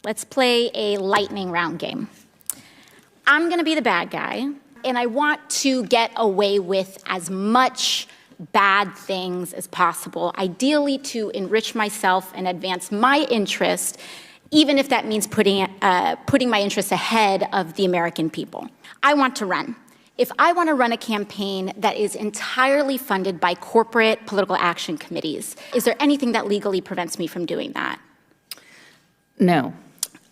Let's play a lightning round game. I'm going to be the bad guy, and I want to get away with as much bad things as possible, ideally to enrich myself and advance my interest, even if that means putting my interests ahead of the American people. I want to run. If I want to run a campaign that is entirely funded by corporate political action committees, is there anything that legally prevents me from doing that? No.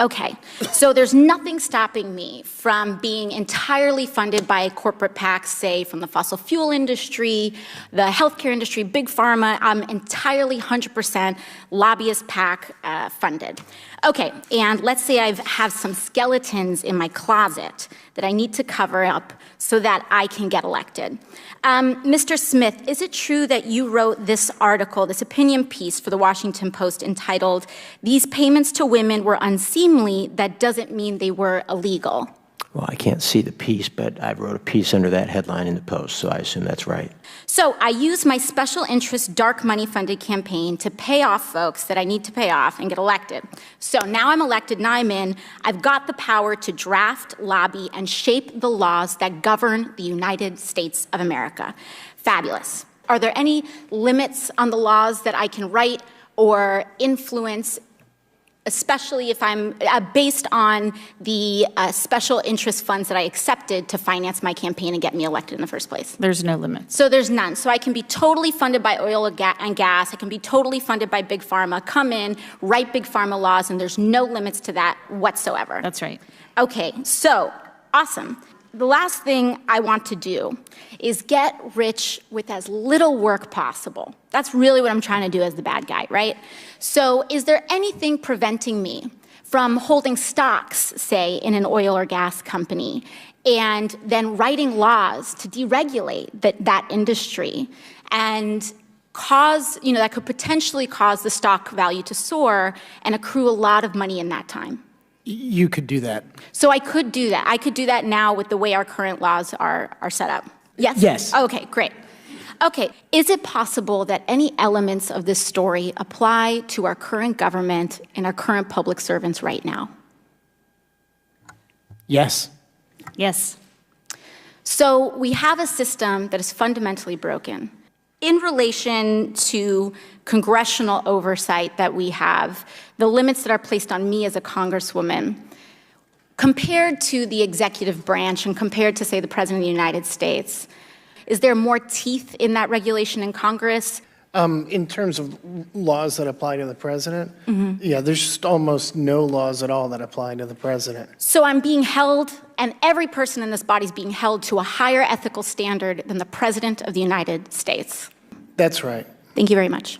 Okay, so there's nothing stopping me from being entirely funded by corporate PACs, say from the fossil fuel industry, the healthcare industry, big pharma. I'm entirely 100% lobbyist PAC funded. Okay, and let's say I have some skeletons in my closet that I need to cover up so that I can get elected. Mr. Smith, is it true that you wrote this article, this opinion piece for the Washington Post entitled, "These payments to women were unseemly, that doesn't mean they were illegal"? Well, I can't see the piece, but I wrote a piece under that headline in the Post, so I assume that's right. So I use my special interest dark money funded campaign to pay off folks that I need to pay off and get elected. So now I'm elected, now I'm in. I've got the power to draft, lobby, and shape the laws that govern the United States of America. Fabulous. Are there any limits on the laws that I can write or influence, especially if I'm based on the special interest funds that I accepted to finance my campaign and get me elected in the first place? There's no limit. So there's none. So I can be totally funded by oil and gas. I can be totally funded by big pharma, come in, write big pharma laws, and there's no limits to that whatsoever. That's right. Okay, so awesome. The last thing I want to do is get rich with as little work possible. That's really what I'm trying to do as the bad guy, right? So is there anything preventing me from holding stocks, say, in an oil or gas company, and then writing laws to deregulate that industry and cause, that could potentially cause the stock value to soar and accrue a lot of money in that time? You could do that. So I could do that. I could do that now with the way our current laws are set up. Yes? Yes. Okay, great. Okay, is it possible that any elements of this story apply to our current government and our current public servants right now? Yes. Yes. So we have a system that is fundamentally broken. In relation to congressional oversight that we have, the limits that are placed on me as a congresswoman, compared to the executive branch and compared to, say, the President of the United States, is there more teeth in that regulation in Congress? In terms of laws that apply to the president, yeah, there's just almost no laws at all that apply to the president. So I'm being held, and every person in this body is being held to a higher ethical standard than the President of the United States. That's right. Thank you very much.